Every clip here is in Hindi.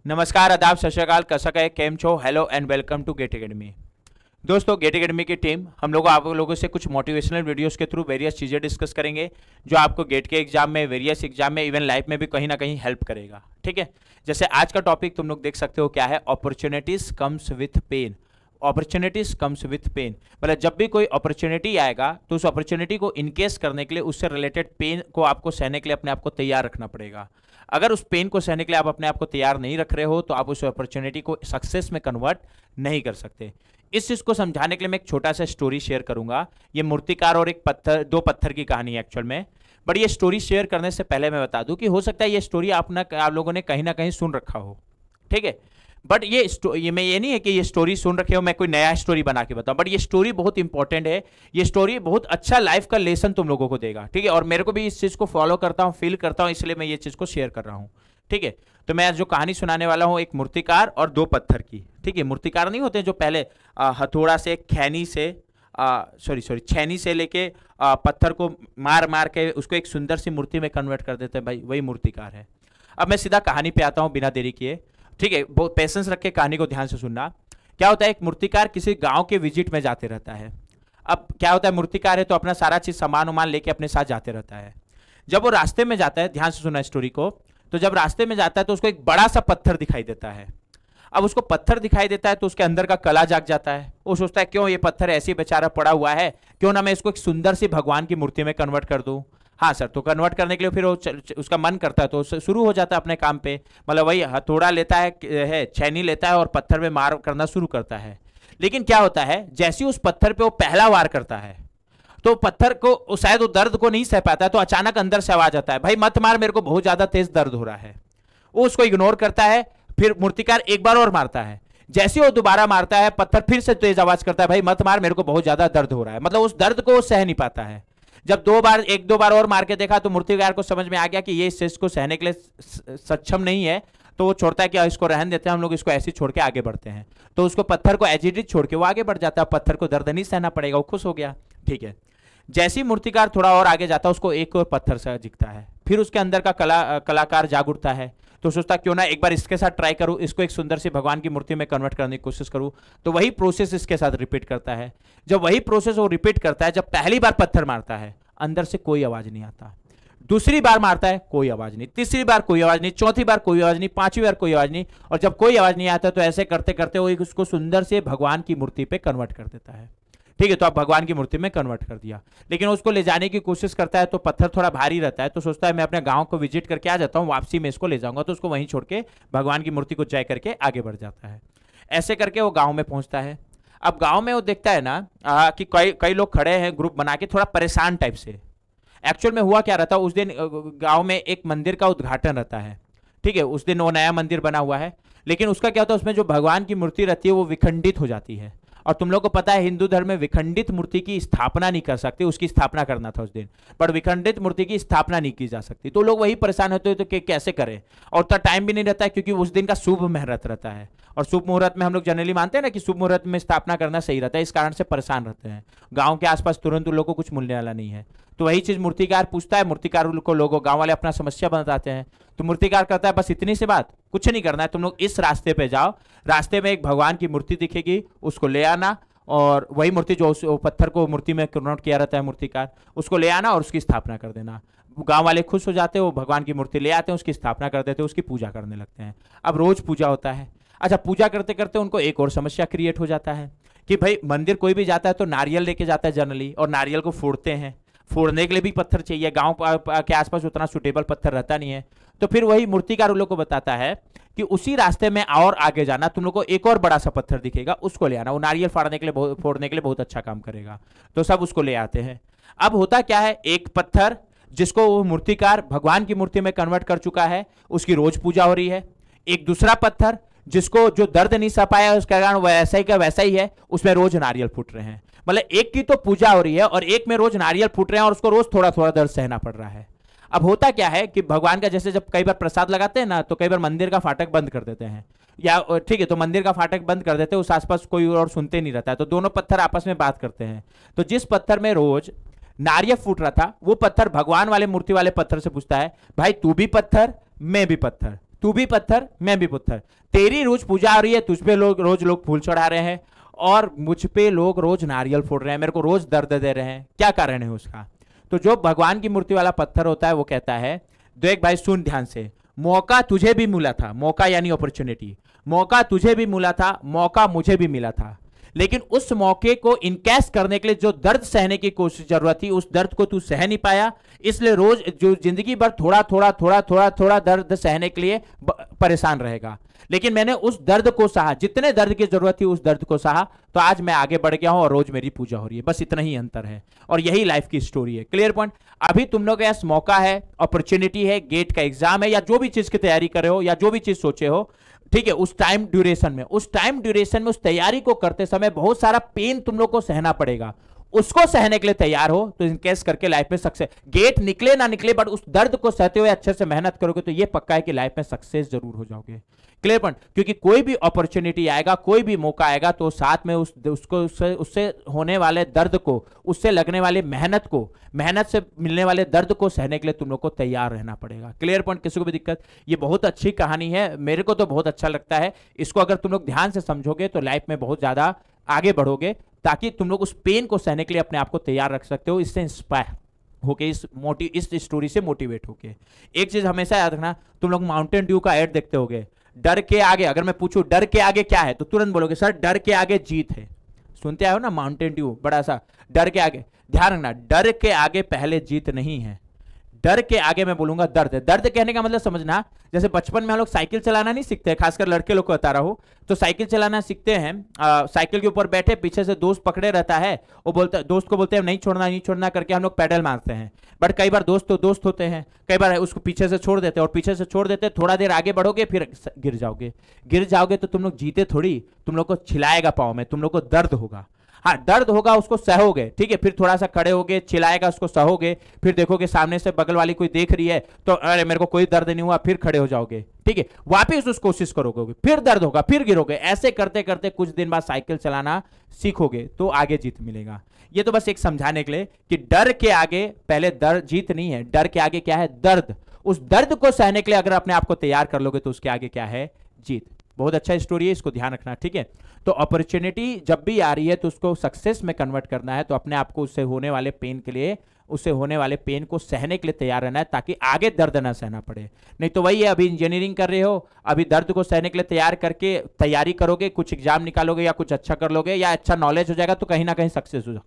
नमस्कार, आदाब, सत श्री अकाल, कसक है, केम छो, hello and welcome to GATE academy. दोस्तों, गेट एकेडमी की टीम हम लोग आप लोगों से कुछ मोटिवेशनल वीडियोस के थ्रू वेरियस चीज़ें डिस्कस करेंगे जो आपको गेट के एग्जाम में, वेरियस एग्जाम में, इवन लाइफ में भी कहीं ना कहीं हेल्प करेगा। ठीक है, जैसे आज का टॉपिक तुम लोग देख सकते हो क्या है, opportunities comes with pain. Opportunities comes with pain, मतलब जब भी कोई अपॉर्चुनिटी आएगा तो उस अपॉर्चुनिटी को इनकेस करने के लिए, उससे रिलेटेड पेन को आपको सहने के लिए अपने आप को तैयार रखना पड़ेगा। अगर उस पेन को सहने के लिए आप अपने आप को तैयार नहीं रख रहे हो तो आप उस अपॉर्चुनिटी को सक्सेस में कन्वर्ट नहीं कर सकते। इस चीज को समझाने के लिए मैं एक छोटा सा स्टोरी शेयर करूंगा। ये मूर्तिकार और एक पत्थर, दो पत्थर की कहानी है एक्चुअल में। बट ये स्टोरी शेयर करने से पहले मैं बता दूं कि हो सकता है ये स्टोरी आप लोगों ने कहीं ना कहीं सुन रखा हो। ठीक है, बट ये मैं ये नहीं है कि ये स्टोरी सुन रखे हो, मैं कोई नया स्टोरी बना के बताऊं, बट ये स्टोरी बहुत इंपॉर्टेंट है। ये स्टोरी बहुत अच्छा लाइफ का लेसन तुम लोगों को देगा। ठीक है, और मेरे को भी इस चीज को फॉलो करता हूं, फील करता हूं, इसलिए मैं ये चीज को शेयर कर रहा हूं। ठीक है, तो मैं आज जो कहानी सुनाने वाला हूं, एक मूर्तिकार और दो पत्थर की। ठीक है, मूर्तिकार नहीं होते जो पहले हथौड़ा से, खैनी से, छेनी से लेके पत्थर को मार मार के उसको एक सुंदर सी मूर्ति में कन्वर्ट कर देते हैं, भाई वही मूर्तिकार है। अब मैं सीधा कहानी पे आता हूं बिना देरी किए। ठीक है, बहुत पेशेंस रख के कहानी को ध्यान से सुनना। क्या होता है, एक मूर्तिकार किसी गांव के विजिट में जाते रहता है। अब क्या होता है, मूर्तिकार है तो अपना सारा चीज सामान उमान लेके अपने साथ जाते रहता है। जब वो रास्ते में जाता है, ध्यान से सुना स्टोरी को, तो जब रास्ते में जाता है तो उसको एक बड़ा सा पत्थर दिखाई देता है। अब उसको पत्थर दिखाई देता है तो उसके अंदर का कला जाग जाता है। वो सोचता है क्यों ये पत्थर ऐसे ही बेचारा पड़ा हुआ है, क्यों ना मैं इसको एक सुंदर सी भगवान की मूर्ति में कन्वर्ट कर दूं। हाँ सर, तो कन्वर्ट करने के लिए फिर वो उसका मन करता है तो शुरू हो जाता है अपने काम पे। मतलब वही हथौड़ा लेता है, छेनी लेता है और पत्थर में मार करना शुरू करता है। लेकिन क्या होता है, जैसे ही उस पत्थर पे वो पहला वार करता है तो पत्थर को शायद वो दर्द को नहीं सह पाता है, तो अचानक अंदर से आवाज आता है, भाई मत मार, मेरे को बहुत ज्यादा तेज दर्द हो रहा है। वो उसको इग्नोर करता है। फिर मूर्तिकार एक बार और मारता है। जैसे वो दोबारा मारता है, पत्थर फिर से तेज आवाज करता है, भाई मत मार, मेरे को बहुत ज्यादा दर्द हो रहा है। मतलब उस दर्द को सह नहीं पाता है। जब एक दो बार और मार के देखा तो मूर्तिकार को समझ में आ गया कि ये इस चीज को सहने के लिए सक्षम नहीं है, तो वो छोड़ता है कि इसको रहने देते हैं, हम लोग इसको ऐसे छोड़ के आगे बढ़ते हैं। तो उसको पत्थर को एज इट इज छोड़ के वो आगे बढ़ जाता है। पत्थर को दर्द नहीं सहना पड़ेगा, वो खुश हो गया। ठीक है, जैसे ही मूर्तिकार थोड़ा और आगे जाता है, उसको एक और पत्थर सा दिखता है। फिर उसके अंदर का कलाकार जाग उठता है, तो सोचता क्यों ना एक बार इसके साथ ट्राई करूं, इसको एक सुंदर सी भगवान की मूर्ति में कन्वर्ट करने की कोशिश करूं। तो वही प्रोसेस इसके साथ रिपीट करता है। जब वही प्रोसेस वो रिपीट करता है, जब पहली बार पत्थर मारता है अंदर से कोई आवाज नहीं आता, दूसरी बार मारता है कोई आवाज नहीं, तीसरी बार कोई आवाज नहीं, चौथी बार कोई आवाज नहीं, पांचवी बार कोई आवाज नहीं, और जब कोई आवाज नहीं आता तो ऐसे करते करते वो उसको सुंदर से भगवान की मूर्ति पे कन्वर्ट कर देता है। ठीक है, तो आप भगवान की मूर्ति में कन्वर्ट कर दिया। लेकिन उसको ले जाने की कोशिश करता है तो पत्थर थोड़ा भारी रहता है, तो सोचता है मैं अपने गांव को विजिट करके आ जाता हूँ, वापसी में इसको ले जाऊंगा, तो उसको वहीं छोड़ के भगवान की मूर्ति को जय करके आगे बढ़ जाता है। ऐसे करके वो गाँव में पहुंचता है। अब गाँव में वो देखता है ना कि कई लोग खड़े हैं ग्रुप बना के, थोड़ा परेशान टाइप से। एक्चुअल में हुआ क्या रहता है, उस दिन गांव में एक मंदिर का उद्घाटन रहता है। ठीक है, उस दिन वो नया मंदिर बना हुआ है, लेकिन उसका क्या होता है, उसमें जो भगवान की मूर्ति रहती है वो विखंडित हो जाती है। और तुम लोग को पता है हिंदू धर्म में विखंडित मूर्ति की स्थापना नहीं कर सकते, उसकी स्थापना करना था उस दिन, पर विखंडित मूर्ति की स्थापना नहीं की जा सकती। तो लोग वही परेशान होते हैं तो कैसे करें, और उतना टाइम भी नहीं रहता है क्योंकि उस दिन का शुभ मुहूर्त रहता है, और शुभ मुहूर्त में हम लोग जनरली मानते हैं ना कि शुभ मुहूर्त में स्थापना करना सही रहता है, इस कारण से परेशान रहते हैं। गाँव के आसपास तुरंत उन लोग को कुछ मिलने वाला नहीं है। तो वही चीज मूर्तिकार पूछता है, मूर्तिकार को लोगों गांव वाले अपना समस्या बताते हैं, तो मूर्तिकार कहता है बस इतनी सी बात, कुछ नहीं करना है, तुम लोग इस रास्ते पे जाओ, रास्ते में एक भगवान की मूर्ति दिखेगी, उसको ले आना, और वही मूर्ति जो उस पत्थर को मूर्ति में कन्वर्ट किया रहता है मूर्तिकार, उसको ले आना और उसकी स्थापना कर देना। गांव वाले खुश हो जाते हैं, वो भगवान की मूर्ति ले आते हैं, उसकी स्थापना कर देते हैं, उसकी पूजा करने लगते हैं। अब रोज पूजा होता है। अच्छा, पूजा करते करते उनको एक और समस्या क्रिएट हो जाता है कि भाई मंदिर कोई भी जाता है तो नारियल लेके जाता है जनरली, और नारियल को फोड़ते हैं, फोड़ने के लिए भी पत्थर चाहिए, गांव के आसपास उतना सुटेबल पत्थर रहता नहीं है। तो फिर वही मूर्तिकार उन लोग को बताता है कि उसी रास्ते में और आगे जाना, तुम लोग को एक और बड़ा सा पत्थर दिखेगा, उसको ले आना, वो नारियल फोड़ने के लिए बहुत अच्छा काम करेगा। तो सब उसको ले आते हैं। अब होता क्या है, एक पत्थर जिसको वो मूर्तिकार भगवान की मूर्ति में कन्वर्ट कर चुका है, उसकी रोज पूजा हो रही है। एक दूसरा पत्थर जिसको जो दर्द नहीं सह पाया उसका कारण वैसा ही का वैसा ही है, उसमें रोज नारियल फूट रहे हैं। मतलब एक की तो पूजा हो रही है और एक में रोज नारियल फूट रहे हैं, और उसको रोज थोड़ा थोड़ा दर्द सहना पड़ रहा है। अब होता क्या है कि भगवान का जैसे जब कई बार प्रसाद लगाते हैं ना, तो कई बार मंदिर का फाटक बंद कर देते हैं, या ठीक है तो मंदिर का फाटक बंद कर देते हैं, उस आसपास कोई और सुनते नहीं रहता है, तो दोनों पत्थर आपस में बात करते हैं। तो जिस पत्थर में रोज नारियल फूट रहा था, वो पत्थर भगवान वाले मूर्ति वाले पत्थर से पूछता है, भाई तू भी पत्थर मैं भी पत्थर, तू भी पत्थर मैं भी पत्थर, तेरी रोज पूजा आ रही है, तुझ पे लोग रोज फूल चढ़ा रहे हैं और मुझ पे लोग रोज नारियल फोड़ रहे हैं, मेरे को रोज दर्द दे रहे हैं, क्या कारण है उसका? तो जो भगवान की मूर्ति वाला पत्थर होता है वो कहता है, देख भाई सुन ध्यान से, मौका तुझे भी मिला था, मौका यानी अपॉर्चुनिटी, मौका तुझे भी मिला था, मौका मुझे भी मिला था, लेकिन उस मौके को इनकैश करने के लिए जो दर्द सहने की कोशिश जरूरत थी, उस दर्द को तू सह नहीं पाया, इसलिए रोज जो जिंदगी भर थोड़ा थोड़ा थोड़ा थोड़ा थोड़ा दर्द सहने के लिए परेशान रहेगा। लेकिन मैंने उस दर्द को सहा, जितने दर्द की जरूरत थी उस दर्द को सहा, तो आज मैं आगे बढ़ गया हूं और रोज मेरी पूजा हो रही है। बस इतना ही अंतर है और यही लाइफ की स्टोरी है। Clear point? अभी तुम लोग के पास मौका है, अपॉर्चुनिटी है, गेट का एग्जाम है या जो भी चीज की तैयारी कर रहे हो या जो भी चीज सोचे हो, ठीक है, उस टाइम ड्यूरेशन में उस तैयारी को करते समय बहुत सारा पेन तुम लोग को सहना पड़ेगा। उसको सहने के लिए तैयार हो तो इनकेस करके लाइफ में सक्सेस, गेट निकले ना निकले, बट उस दर्द को सहते हुए अच्छे से मेहनत करोगे तो ये पक्का है कि लाइफ में सक्सेस जरूर हो जाओगे। Clear point? क्योंकि कोई भी अपॉर्चुनिटी आएगा, कोई भी मौका आएगा तो साथ में उससे होने वाले दर्द को, उससे लगने वाली मेहनत को, मेहनत से मिलने वाले दर्द को सहने के लिए तुम लोग को तैयार रहना पड़ेगा। Clear point? किसी को भी दिक्कत? ये बहुत अच्छी कहानी है, मेरे को तो बहुत अच्छा लगता है। इसको अगर तुम लोग ध्यान से समझोगे तो लाइफ में बहुत ज्यादा आगे बढ़ोगे, ताकि तुम लोग उस पेन को सहने के लिए अपने आप को तैयार रख सकते हो। इससे इंस्पायर होके इस स्टोरी से मोटिवेट होके एक चीज हमेशा याद रखना, तुम लोग माउंटेन ड्यू का एड देखते होगे, डर के आगे, अगर मैं पूछूं डर के आगे क्या है तो तुरंत बोलोगे सर डर के आगे जीत है। सुनते आए हो ना माउंटेन ड्यू, बड़ा सा डर के आगे। ध्यान रखना, डर के आगे पहले जीत नहीं है, डर के आगे मैं बोलूंगा दर्द है। दर्द कहने का मतलब समझना, जैसे बचपन में हम लोग साइकिल चलाना नहीं सीखते, खासकर लड़के लोग को बता रहा हूं, तो साइकिल चलाना सीखते हैं, साइकिल के ऊपर बैठे, पीछे से दोस्त पकड़े रहता है, वो बोलता, दोस्त को बोलते हैं नहीं छोड़ना नहीं छोड़ना करके हम लोग पैडल मारते हैं। बट कई बार दोस्त तो दोस्त होते हैं, कई बार उसको पीछे से छोड़ देते हैं, और पीछे से छोड़ देते थोड़ा देर आगे बढ़ोगे फिर गिर जाओगे तो तुम लोग जीते थोड़ी, तुम लोग को छिलाएगा पाँव में, तुम लोग को दर्द होगा। हाँ दर्द होगा, उसको सहोगे, ठीक है, फिर थोड़ा सा खड़े होगे, चिल्लाएगा, उसको सहोगे, फिर देखोगे सामने से बगल वाली कोई देख रही है तो अरे मेरे को कोई दर्द नहीं हुआ, फिर खड़े हो जाओगे, ठीक है, वापिस उस कोशिश करोगे, फिर दर्द होगा, फिर गिरोगे, ऐसे करते करते कुछ दिन बाद साइकिल चलाना सीखोगे तो आगे जीत मिलेगा। ये तो बस एक समझाने के लिए कि डर के आगे पहले दर्द जीत नहीं है, डर के आगे क्या है? दर्द। उस दर्द को सहने के लिए अगर अपने आप को तैयार कर लोगे तो उसके आगे क्या है? जीत। बहुत अच्छा स्टोरी है, इसको ध्यान रखना, ठीक है। तो अपॉर्चुनिटी जब भी आ रही है तो उसको सक्सेस में कन्वर्ट करना है, तो अपने आप को उससे होने वाले पेन के लिए, उससे होने वाले पेन को सहने के लिए तैयार रहना है, ताकि आगे दर्द ना सहना पड़े। नहीं तो वही है, अभी इंजीनियरिंग कर रहे हो, अभी दर्द को सहने के लिए तैयार करके तैयारी करोगे, कुछ एग्जाम निकालोगे या कुछ अच्छा कर लोगे या अच्छा नॉलेज हो जाएगा तो कहीं ना कहीं सक्सेस हो जाओ,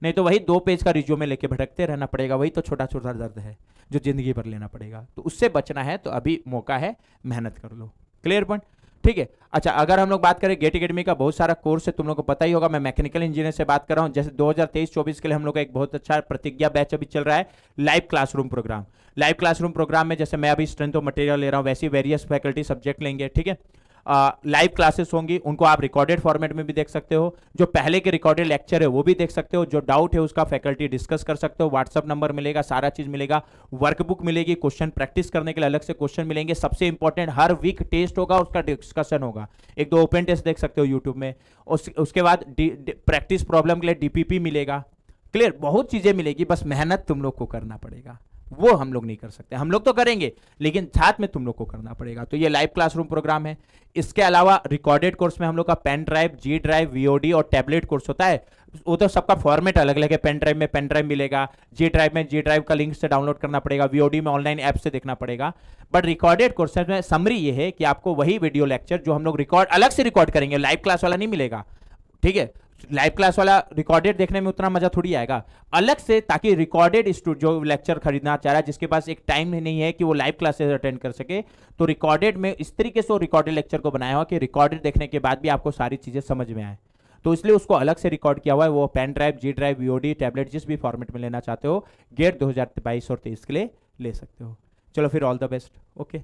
नहीं तो वही 2 पेज का रिज्यूमे लेके भटकते रहना पड़ेगा, वही तो छोटा छोटा दर्द है जो जिंदगी भर लेना पड़ेगा। तो उससे बचना है तो अभी मौका है, मेहनत कर लो। Clear point? ठीक है। अच्छा, अगर हम लोग बात करें गेट एकेडमी का बहुत सारा कोर्स है, तुम लोग को पता ही होगा, मैं मैकेनिकल इंजीनियर से बात कर रहा हूं। जैसे 2023-24 के लिए हम लोग का एक बहुत अच्छा प्रतिज्ञा बैच अभी चल रहा है, live classroom programme. Live classroom programme में जैसे मैं अभी स्ट्रेंथ ऑफ मटेरियल ले रहा हूं, वैसे वेरियस फैकल्टी सब्जेक्ट लेंगे, ठीक है। लाइव क्लासेस होंगी, उनको आप रिकॉर्डेड फॉर्मेट में भी देख सकते हो, जो पहले के रिकॉर्डेड लेक्चर है वो भी देख सकते हो, जो डाउट है उसका फैकल्टी डिस्कस कर सकते हो, व्हाट्सअप नंबर मिलेगा, सारा चीज मिलेगा, वर्कबुक मिलेगी, क्वेश्चन प्रैक्टिस करने के लिए अलग से क्वेश्चन मिलेंगे, सबसे इंपॉर्टेंट हर वीक टेस्ट होगा, उसका डिस्कशन होगा, 1-2 ओपन टेस्ट देख सकते हो यूट्यूब में, उसके बाद प्रैक्टिस प्रॉब्लम के लिए डीपीपी मिलेगा। क्लियर? बहुत चीजें मिलेगी, बस मेहनत तुम लोग को करना पड़ेगा, वो हम लोग नहीं कर सकते, हम लोग तो करेंगे लेकिन साथ में तुम लोग को करना पड़ेगा। तो ये लाइव क्लासरूम प्रोग्राम है। इसके अलावा रिकॉर्डेड कोर्स में हम लोग का pen drive, G drive, VOD और टैबलेट कोर्स होता है। वो तो सबका फॉर्मेट अलग अलग है, पेन ड्राइव में पेन ड्राइव मिलेगा, जी ड्राइव में जी ड्राइव का लिंक से डाउनलोड करना पड़ेगा, वीओडी में ऑनलाइन ऐप से देखना पड़ेगा। बट रिकॉर्डेड कोर्सेज में समरी ये है कि आपको वही वीडियो लेक्चर जो हम लोग रिकॉर्ड अलग से रिकॉर्ड करेंगे, लाइव क्लास वाला नहीं मिलेगा, ठीक है। लाइव क्लास वाला रिकॉर्डेड देखने में उतना मजा थोड़ी आएगा, अलग से, ताकि रिकॉर्डेड जो लेक्चर खरीदना चाह रहा है, जिसके पास एक टाइम नहीं है कि वो लाइव क्लासेस अटेंड कर सके, तो रिकॉर्डेड में इस तरीके से रिकॉर्डेड लेक्चर को बनाया हुआ कि रिकॉर्डेड देखने के बाद भी आपको सारी चीजें समझ में आए, तो इसलिए उसको अलग से रिकॉर्ड किया हुआ है। वो pen drive, G drive, VOD, tablet जिस भी फॉर्मेट में लेना चाहते हो, गेट 2022 और 23 के लिए ले सकते हो। चलो फिर ऑल द बेस्ट, ओके।